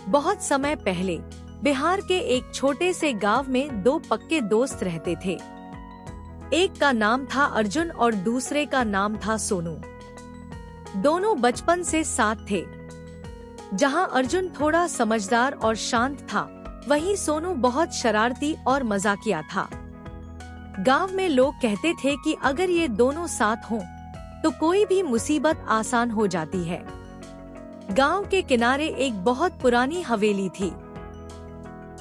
बहुत समय पहले बिहार के एक छोटे से गांव में दो पक्के दोस्त रहते थे। एक का नाम था अर्जुन और दूसरे का नाम था सोनू। दोनों बचपन से साथ थे। जहां अर्जुन थोड़ा समझदार और शांत था, वहीं सोनू बहुत शरारती और मजाकिया था। गांव में लोग कहते थे कि अगर ये दोनों साथ हों, तो कोई भी मुसीबत आसान हो जाती है। गांव के किनारे एक बहुत पुरानी हवेली थी।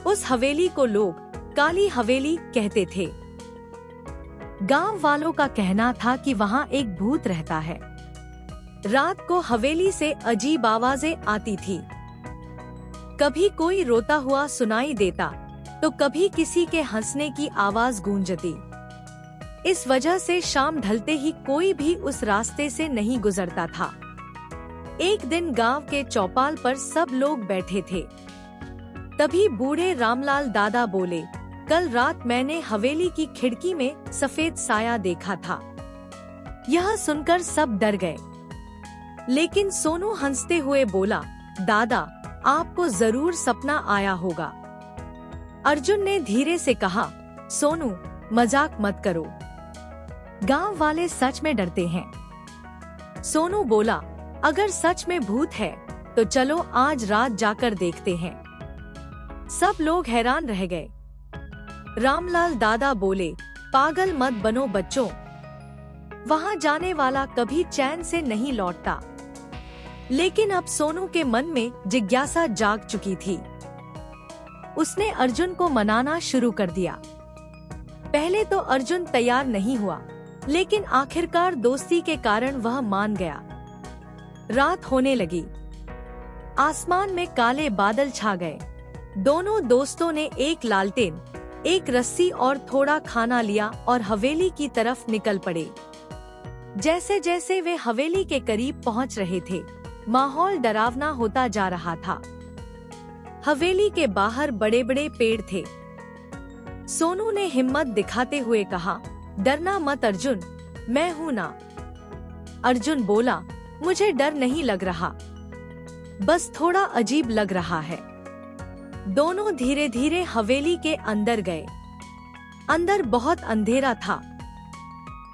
उस हवेली को लोग काली हवेली कहते थे। गांव वालों का कहना था कि वहां एक भूत रहता है। रात को हवेली से अजीब आवाजें आती थी। कभी कोई रोता हुआ सुनाई देता, तो कभी किसी के हंसने की आवाज गूंजती। इस वजह से शाम ढलते ही कोई भी उस रास्ते से नहीं गुजरता था। एक दिन गांव के चौपाल पर सब लोग बैठे थे। तभी बूढ़े रामलाल दादा बोले, कल रात मैंने हवेली की खिड़की में सफेद साया देखा था। यह सुनकर सब डर गए। लेकिन सोनू हंसते हुए बोला, दादा, आपको जरूर सपना आया होगा। अर्जुन ने धीरे से कहा, सोनू, मजाक मत करो। गांव वाले सच में डरते हैं। सोनू बोला, अगर सच में भूत है तो चलो आज रात जाकर देखते हैं। सब लोग हैरान रह गए। रामलाल दादा बोले, पागल मत बनो बच्चों, वहां जाने वाला कभी चैन से नहीं लौटता। लेकिन अब सोनू के मन में जिज्ञासा जाग चुकी थी। उसने अर्जुन को मनाना शुरू कर दिया। पहले तो अर्जुन तैयार नहीं हुआ, लेकिन आखिरकार दोस्ती के कारण वह मान गया। रात होने लगी। आसमान में काले बादल छा गए। दोनों दोस्तों ने एक लालटेन, एक रस्सी और थोड़ा खाना लिया और हवेली की तरफ निकल पड़े। जैसे जैसे वे हवेली के करीब पहुंच रहे थे, माहौल डरावना होता जा रहा था। हवेली के बाहर बड़े बड़े पेड़ थे। सोनू ने हिम्मत दिखाते हुए कहा, डरना मत अर्जुन, मैं हूँ ना। अर्जुन बोला, मुझे डर नहीं लग रहा, बस थोड़ा अजीब लग रहा है। दोनों धीरे धीरे हवेली के अंदर गए। अंदर बहुत अंधेरा था।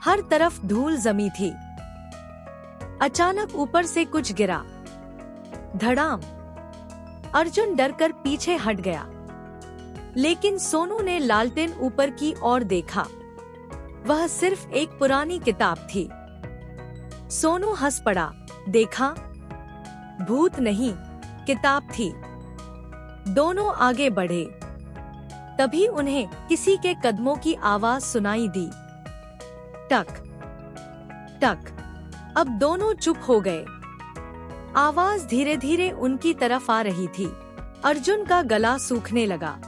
हर तरफ धूल जमी थी। अचानक ऊपर से कुछ गिरा। धड़ाम। अर्जुन डरकर पीछे हट गया। लेकिन सोनू ने लालटेन ऊपर की ओर देखा। वह सिर्फ एक पुरानी किताब थी। सोनू हंस पड़ा। देखा, भूत नहीं, किताब थी। दोनों आगे बढ़े। तभी उन्हें किसी के कदमों की आवाज सुनाई दी। टक टक। अब दोनों चुप हो गए। आवाज धीरे धीरे उनकी तरफ आ रही थी। अर्जुन का गला सूखने लगा।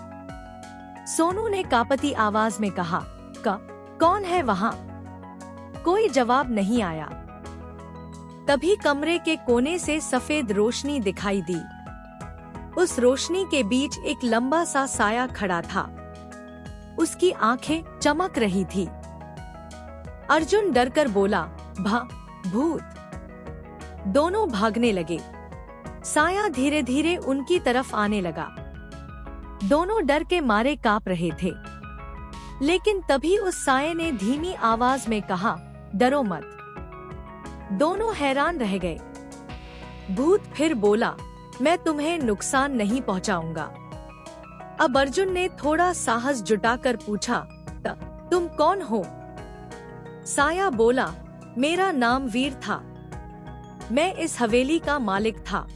सोनू ने कांपती आवाज में कहा, कौन है वहाँ? कोई जवाब नहीं आया। तभी कमरे के कोने से सफेद रोशनी दिखाई दी। उस रोशनी के बीच एक लंबा सा साया खड़ा था। उसकी आंखें चमक रही थी। अर्जुन डरकर बोला, भूत। दोनों भागने लगे। साया धीरे धीरे उनकी तरफ आने लगा। दोनों डर के मारे कांप रहे थे। लेकिन तभी उस साये ने धीमी आवाज में कहा, डरो मत। दोनों हैरान रह गए। भूत फिर बोला, मैं तुम्हें नुकसान नहीं पहुंचाऊंगा। अब अर्जुन ने थोड़ा साहस जुटाकर पूछा, तुम कौन हो? साया बोला, मेरा नाम वीर था। मैं इस हवेली का मालिक था।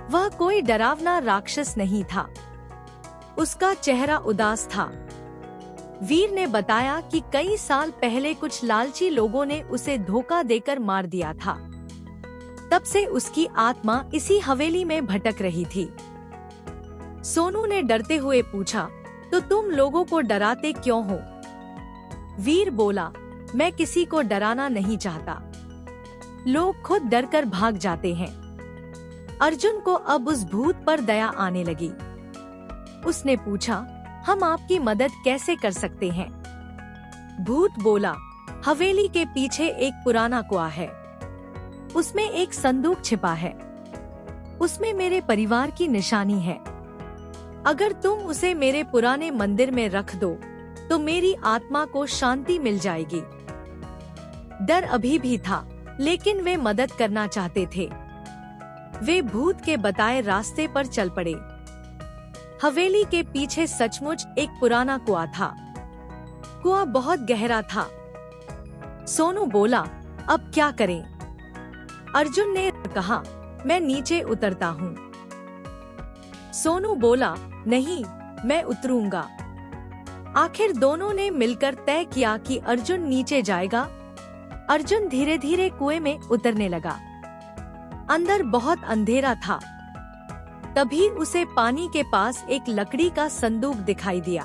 वह कोई डरावना राक्षस नहीं था। उसका चेहरा उदास था। वीर ने बताया कि कई साल पहले कुछ लालची लोगों ने उसे धोखा देकर मार दिया था। तब से उसकी आत्मा इसी हवेली में भटक रही थी। सोनू ने डरते हुए पूछा, तो तुम लोगों को डराते क्यों हो? वीर बोला, मैं किसी को डराना नहीं चाहता। लोग खुद डरकर भाग जाते हैं। अर्जुन को अब उस भूत पर दया आने लगी। उसने पूछा, हम आपकी मदद कैसे कर सकते हैं? भूत बोला, हवेली के पीछे एक पुराना कुआं है। उसमें एक संदूक छिपा है। उसमें मेरे परिवार की निशानी है। अगर तुम उसे मेरे पुराने मंदिर में रख दो तो मेरी आत्मा को शांति मिल जाएगी। डर अभी भी था, लेकिन वे मदद करना चाहते थे। वे भूत के बताए रास्ते पर चल पड़े। हवेली के पीछे सचमुच एक पुराना कुआं था। कुआं बहुत गहरा था। सोनू बोला, अब क्या करें? अर्जुन ने कहा, मैं नीचे उतरता हूँ। सोनू बोला, नहीं, मैं उतरूंगा। आखिर दोनों ने मिलकर तय किया कि अर्जुन नीचे जाएगा। अर्जुन धीरे धीरे कुएं में उतरने लगा। अंदर बहुत अंधेरा था। तभी उसे पानी के पास एक लकड़ी का संदूक दिखाई दिया।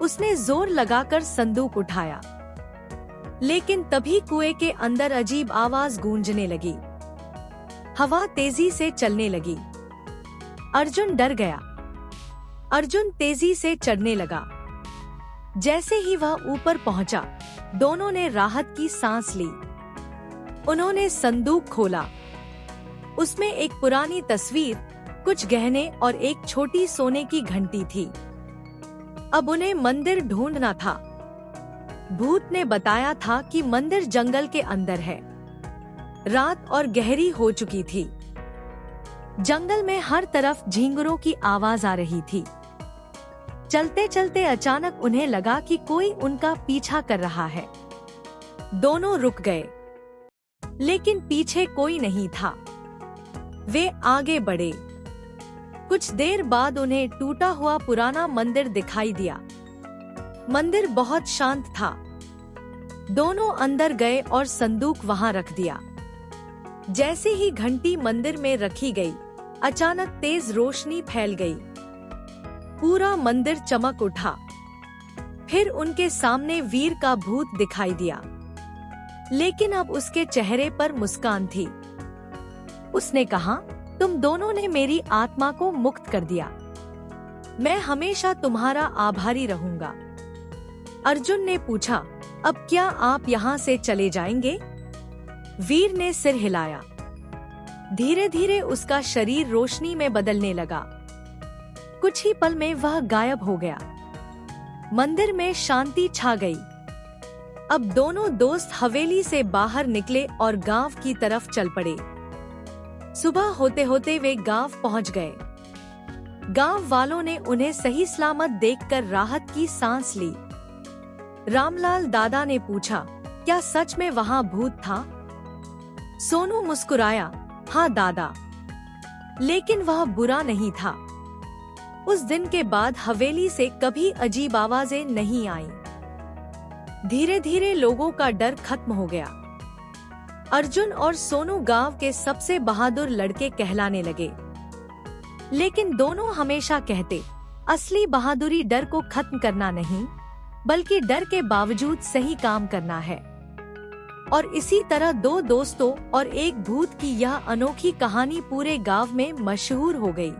उसने जोर लगाकर संदूक उठाया, लेकिन तभी कुएं के अंदर अजीब आवाज गूंजने लगी। हवा तेजी से चलने लगी। अर्जुन डर गया। अर्जुन तेजी से चढ़ने लगा। जैसे ही वह ऊपर पहुंचा, दोनों ने राहत की सांस ली। उन्होंने संदूक खोला। उसमें एक पुरानी तस्वीर, कुछ गहने और एक छोटी सोने की घंटी थी। अब उन्हें मंदिर ढूंढना था। भूत ने बताया था कि मंदिर जंगल के अंदर है। रात और गहरी हो चुकी थी। जंगल में हर तरफ झींगुरों की आवाज आ रही थी। चलते चलते अचानक उन्हें लगा कि कोई उनका पीछा कर रहा है। दोनों रुक गए, लेकिन पीछे कोई नहीं था। वे आगे बढ़े। कुछ देर बाद उन्हें टूटा हुआ पुराना मंदिर दिखाई दिया। मंदिर बहुत शांत था। दोनों अंदर गए और संदूक वहां रख दिया। जैसे ही घंटी मंदिर में रखी गई, अचानक तेज रोशनी फैल गई। पूरा मंदिर चमक उठा। फिर उनके सामने वीर का भूत दिखाई दिया, लेकिन अब उसके चेहरे पर मुस्कान थी। उसने कहा, तुम दोनों ने मेरी आत्मा को मुक्त कर दिया। मैं हमेशा तुम्हारा आभारी रहूंगा। अर्जुन ने पूछा, अब क्या आप यहाँ से चले जाएंगे? वीर ने सिर हिलाया। धीरे धीरे उसका शरीर रोशनी में बदलने लगा। कुछ ही पल में वह गायब हो गया। मंदिर में शांति छा गई। अब दोनों दोस्त हवेली से बाहर निकले और गांव की तरफ चल पड़े। सुबह होते होते वे गांव पहुंच गए। गांव वालों ने उन्हें सही सलामत देखकर राहत की सांस ली। रामलाल दादा ने पूछा, क्या सच में वहां भूत था? सोनू मुस्कुराया, हाँ दादा, लेकिन वह बुरा नहीं था। उस दिन के बाद हवेली से कभी अजीब आवाजें नहीं आईं। धीरे धीरे लोगों का डर खत्म हो गया। अर्जुन और सोनू गांव के सबसे बहादुर लड़के कहलाने लगे। लेकिन दोनों हमेशा कहते, असली बहादुरी डर को खत्म करना नहीं, बल्कि डर के बावजूद सही काम करना है। और इसी तरह दो दोस्तों और एक भूत की यह अनोखी कहानी पूरे गांव में मशहूर हो गई।